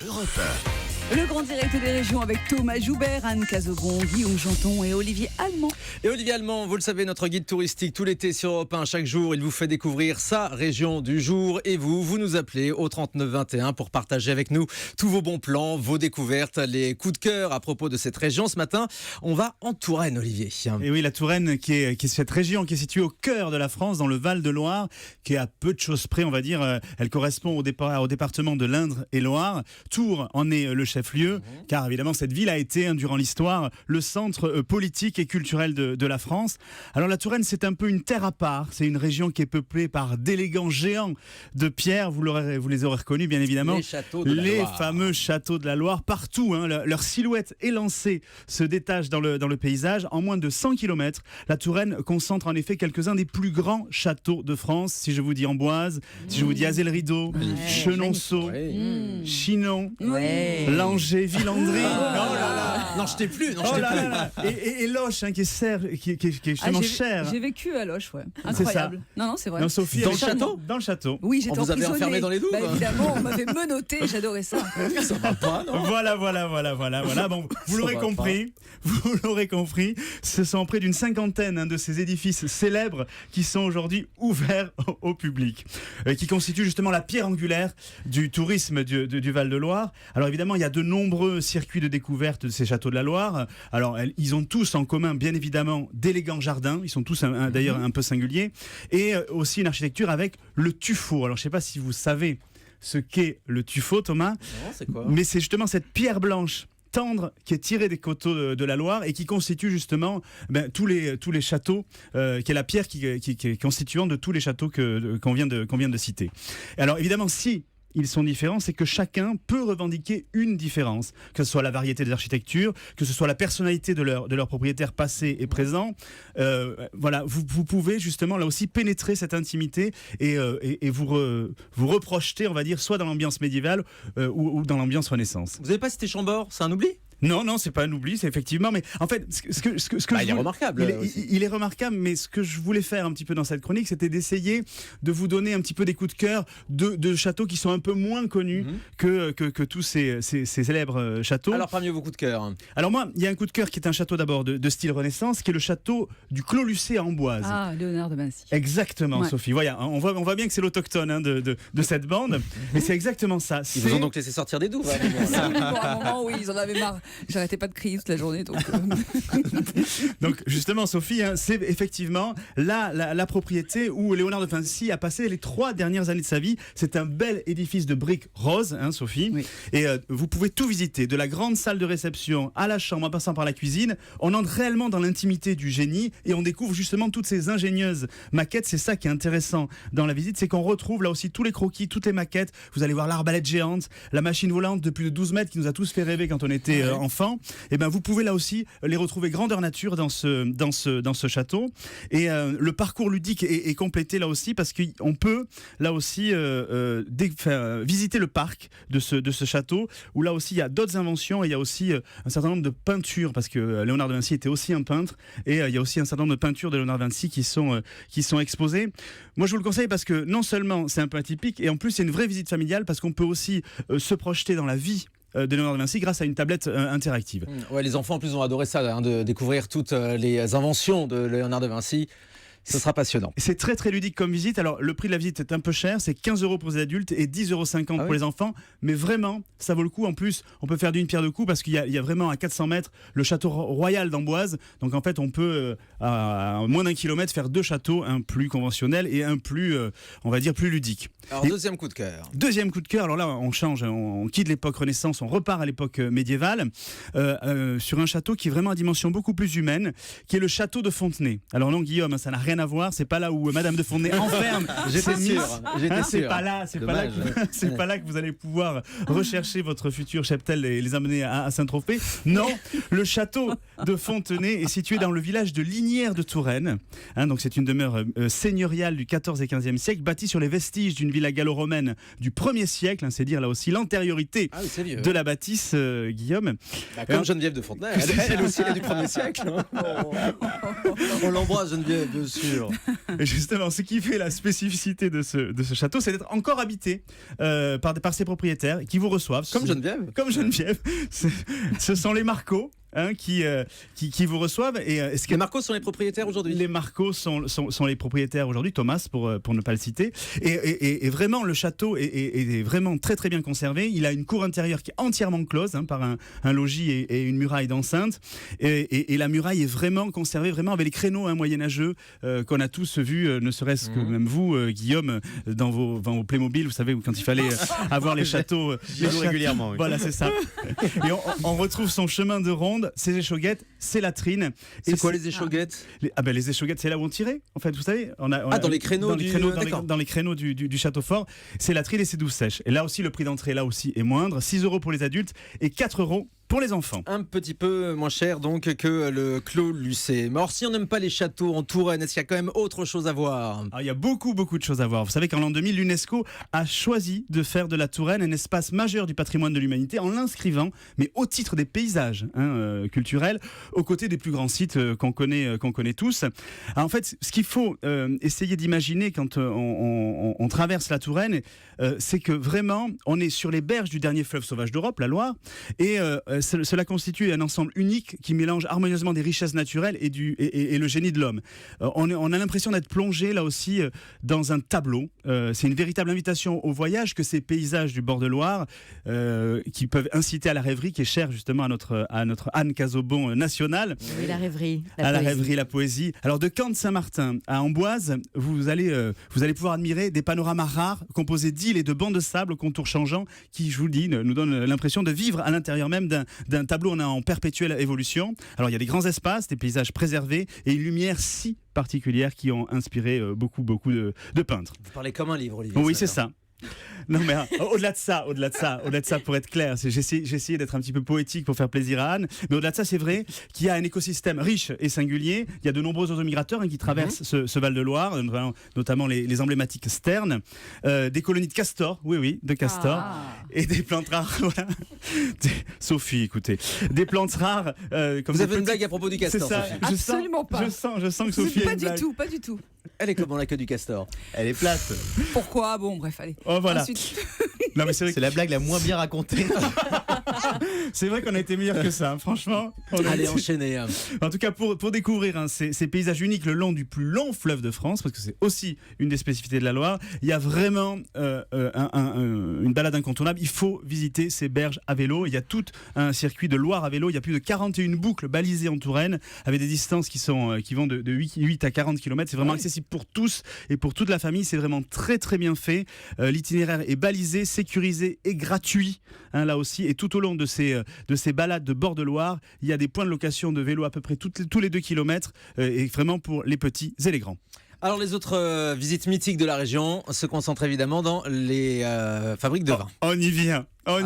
Europe 1. Le grand direct des régions avec Thomas Joubert, Anne Cazobon, Guillaume Janton et Olivier Allemand. Et Olivier Allemand, vous le savez, notre guide touristique tout l'été sur Europe 1. Chaque jour, il vous fait découvrir sa région du jour. Et vous nous appelez au 39 21 pour partager avec nous tous vos bons plans, vos découvertes, les coups de cœur à propos de cette région. Ce matin, on va en Touraine, Olivier. Et oui, la Touraine qui est cette région qui est située au cœur de la France, dans le Val-de-Loire, qui est à peu de choses près, on va dire. Elle correspond au département de l'Indre et Loire. Tours en est le chef-lieu, car évidemment cette ville a été, durant l'histoire, le centre politique et culturel de la France. Alors la Touraine, c'est un peu une terre à part. C'est une région qui est peuplée par d'élégants géants de pierre. Vous les aurez reconnus, bien évidemment. Les châteaux de la Loire. Fameux châteaux de la Loire, partout. Leur silhouette élancée se détache dans le paysage. En moins de 100 km, la Touraine concentre en effet quelques-uns des plus grands châteaux de France. Si je vous dis Amboise, si je vous dis Azay-le-Rideau, Chenonceau, Chinon, Langeais, Villandry. Non, je t'ai plus. Et Loches, qui est justement cher. J'ai vécu à Loches, ouais. C'est Incroyable. ça. Non, c'est vrai. Non, Sophie, Dans le château ? Dans le château. Oui, j'étais On vous avait emprisonnée. enfermé dans les douves ? Évidemment, on m'avait menotté, j'adorais ça. Ça va pas, non ? Voilà. Bon, vous l'aurez compris. Ce sont près d'une cinquantaine de ces édifices célèbres qui sont aujourd'hui ouverts au public, qui constituent justement la pierre angulaire du tourisme du Val-de-Loire. Alors évidemment, il y a de nombreux circuits de découverte de ces châteaux de la Loire. Alors ils ont tous en commun, bien évidemment, d'élégants jardins. Ils sont tous d'ailleurs un peu singuliers, et aussi une architecture avec le tuffeau. Alors je ne sais pas si vous savez ce qu'est le tuffeau, Thomas. Non, c'est quoi ? Mais c'est justement cette pierre blanche tendre qui est tirée des coteaux de la Loire et qui constitue justement tous les châteaux, qui est la pierre qui est constituante de tous les châteaux qu'on vient de citer. Et alors évidemment, si ils sont différents, c'est que chacun peut revendiquer une différence, que ce soit la variété des architectures, que ce soit la personnalité de leurs propriétaires passés et présents. Voilà, vous pouvez justement là aussi pénétrer cette intimité et vous reprojeter, on va dire, soit dans l'ambiance médiévale ou dans l'ambiance Renaissance. Vous n'avez pas cité Chambord ? C'est un oubli ? Non, c'est pas un oubli, c'est effectivement. Mais en fait, il est remarquable. Il est remarquable, mais ce que je voulais faire un petit peu dans cette chronique, c'était d'essayer de vous donner un petit peu des coups de cœur de châteaux qui sont un peu moins connus que tous ces célèbres châteaux. Alors, parmi vos coups de cœur. Alors moi, il y a un coup de cœur qui est un château d'abord de style Renaissance, qui est le château du Clos Lucé à Amboise. Ah, Léonard de Vinci. Exactement, ouais. Sophie. Voilà, on voit bien que c'est l'autochtone de cette bande, mais c'est exactement ça. Ils vous ont donc laissé sortir des douves. À un moment, oui, ils en avaient marre. J'arrêtais pas de crier toute la journée. Donc justement, Sophie, c'est effectivement la propriété où Léonard de Vinci a passé les 3 dernières années de sa vie. C'est un bel édifice de briques roses, Sophie. Oui. Et vous pouvez tout visiter, de la grande salle de réception à la chambre, en passant par la cuisine. On entre réellement dans l'intimité du génie et on découvre justement toutes ces ingénieuses maquettes. C'est ça qui est intéressant dans la visite, c'est qu'on retrouve là aussi tous les croquis, toutes les maquettes. Vous allez voir l'arbalète géante, la machine volante de plus de 12 mètres qui nous a tous fait rêver quand on était enfant. Et vous pouvez là aussi les retrouver grandeur nature dans ce château. Et le parcours ludique est complété là aussi parce qu'on peut là aussi visiter le parc de ce château, où là aussi il y a d'autres inventions et il y a aussi un certain nombre de peintures, parce que Léonard de Vinci était aussi un peintre, et il y a aussi un certain nombre de peintures de Léonard de Vinci qui sont exposées. Moi je vous le conseille parce que non seulement c'est un peu atypique, et en plus c'est une vraie visite familiale parce qu'on peut aussi se projeter dans la vie de Léonard de Vinci grâce à une tablette interactive. Ouais, les enfants en plus ont adoré ça, de découvrir toutes les inventions de Léonard de Vinci. Ce sera passionnant. C'est très très ludique comme visite. Alors le prix de la visite est un peu cher, c'est 15 € pour les adultes et 10,50 € pour les enfants. Mais vraiment, ça vaut le coup. En plus, on peut faire d'une pierre deux coups parce qu'il y a vraiment à 400 mètres le château royal d'Amboise. Donc en fait, on peut à moins d'1 kilomètre faire 2 châteaux, un plus conventionnel et un plus, on va dire, plus ludique. Alors deuxième coup de cœur. Deuxième coup de cœur. Alors là, on change, on quitte l'époque Renaissance, on repart à l'époque médiévale sur un château qui est vraiment à dimension beaucoup plus humaine, qui est le château de Fontenay. Alors non, Guillaume, ça n'a rien à voir. C'est pas là où Madame de Fontenay enferme. J'étais sûr. C'est pas là que vous allez pouvoir rechercher votre futur cheptel et les amener à Saint-Tropez. Non, le château de Fontenay est situé dans le village de Lignières de Touraine. Donc c'est une demeure seigneuriale du 14 et 15e siècle, bâtie sur les vestiges d'une villa gallo-romaine du 1er siècle, hein, c'est dire là aussi l'antériorité de la bâtisse, Guillaume. Comme Geneviève de Fontenay, elle aussi elle est du 1er siècle. On l'embrasse, Geneviève, bien sûr. Et justement, ce qui fait la spécificité de ce château, c'est d'être encore habité par ses propriétaires qui vous reçoivent. Comme Geneviève. Ce sont les Marcos. Qui vous reçoivent. Les Marcos sont les propriétaires aujourd'hui. Les Marcos sont les propriétaires aujourd'hui, Thomas pour ne pas le citer. Et vraiment, le château est vraiment très très bien conservé. Il a une cour intérieure qui est entièrement close par un logis et une muraille d'enceinte. Et la muraille est vraiment conservée, vraiment avec les créneaux moyenâgeux qu'on a tous vus, ne serait-ce que même vous, Guillaume, dans vos Playmobil, vous savez, quand il fallait avoir les châteaux. Les châteaux régulièrement. Oui. Voilà, c'est ça. Et on retrouve son chemin de ronde, ses échauguettes, ses latrines. C'est quoi les échauguettes? Les échauguettes, c'est là où on tirait, en fait, vous savez. Dans les créneaux dans les créneaux du château fort, c'est latrines et c'est douves sèches. Et là aussi, le prix d'entrée là aussi est moindre, 6 € pour les adultes et 4 € pour les enfants. Un petit peu moins cher donc que le Clos Lucé. Mais alors si on n'aime pas les châteaux en Touraine, est-ce qu'il y a quand même autre chose à voir? Il y a beaucoup de choses à voir. Vous savez qu'en l'an 2000, l'UNESCO a choisi de faire de la Touraine un espace majeur du patrimoine de l'humanité en l'inscrivant, mais au titre des paysages culturels, aux côtés des plus grands sites qu'on connaît tous. Alors, en fait, ce qu'il faut essayer d'imaginer quand on traverse la Touraine, c'est que vraiment, on est sur les berges du dernier fleuve sauvage d'Europe, la Loire, et cela constitue un ensemble unique qui mélange harmonieusement des richesses naturelles et le génie de l'homme. On a l'impression d'être plongé là aussi dans un tableau. C'est une véritable invitation au voyage que ces paysages du bord de Loire qui peuvent inciter à la rêverie, qui est chère justement à notre Anne Cazobon nationale. Oui, la rêverie. La rêverie, la poésie. Alors de Caen de Saint-Martin à Amboise, vous allez pouvoir admirer des panoramas rares composés d'îles et de bancs de sable aux contours changeants qui, je vous le dis, nous donnent l'impression de vivre à l'intérieur même d'un tableau en perpétuelle évolution. Alors il y a des grands espaces, des paysages préservés et une lumière si particulière qui ont inspiré beaucoup de peintres. Vous parlez comme un livre, Olivier. Oui, c'est ça. Non mais au-delà de ça, pour être clair, j'ai essayé d'être un petit peu poétique pour faire plaisir à Anne, mais au-delà de ça, c'est vrai qu'il y a un écosystème riche et singulier. Il y a de nombreux oiseaux migrateurs qui traversent ce Val de Loire, notamment les emblématiques sternes, des colonies de castors, de castors, et des plantes rares. Voilà. Sophie, écoutez, des plantes rares. Comme vous avez une blague à propos du castor? C'est ça. Absolument pas. Je sens que Sophie a une blague. Pas du tout. Elle est comment la queue du castor? Elle est plate. Pourquoi? Bon, bref, allez. Oh voilà. Ensuite... Non, mais c'est la blague la moins bien racontée. C'est vrai qu'on a été meilleur que ça, franchement. Allez, enchaînez. En tout cas, pour découvrir ces paysages uniques le long du plus long fleuve de France, parce que c'est aussi une des spécificités de la Loire, il y a vraiment une balade incontournable. Il faut visiter ces berges à vélo. Il y a tout un circuit de Loire à vélo. Il y a plus de 41 boucles balisées en Touraine, avec des distances qui vont de 8 à 40 km. C'est vraiment accessible pour tous et pour toute la famille. C'est vraiment très très bien fait. L'itinéraire est balisé, sécurisé et gratuit, là aussi. Et tout au long de ces balades de bord de Loire, il y a des points de location de vélo à peu près tous les 2 km, et vraiment pour les petits et les grands. Alors les autres visites mythiques de la région se concentrent évidemment dans les fabriques de vin. On y vient. On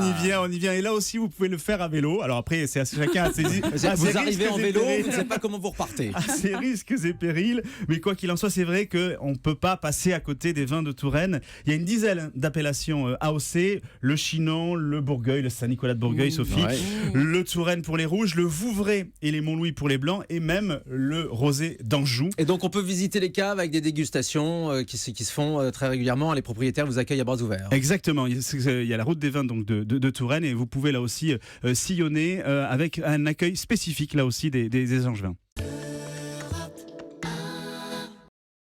y vient. Et là aussi, vous pouvez le faire à vélo. Alors après, c'est chacun à ses vous arrivez en vélo, vous ne savez pas comment vous repartez. À ses risques et périls. Mais quoi qu'il en soit, c'est vrai qu'on ne peut pas passer à côté des vins de Touraine. Il y a une dizaine d'appellations AOC. Le Chinon, le Bourgueil, le Saint-Nicolas de Bourgueil, Sophie. Ouais. Le Touraine pour les rouges, le Vouvray et les Montlouis pour les blancs. Et même le Rosé d'Anjou. Et donc, on peut visiter les caves avec des dégustations qui se font très régulièrement. Les propriétaires vous accueillent à bras ouverts. Exactement. Il y a la route des vins donc de Touraine, et vous pouvez là aussi sillonner avec un accueil spécifique là aussi des Angevins.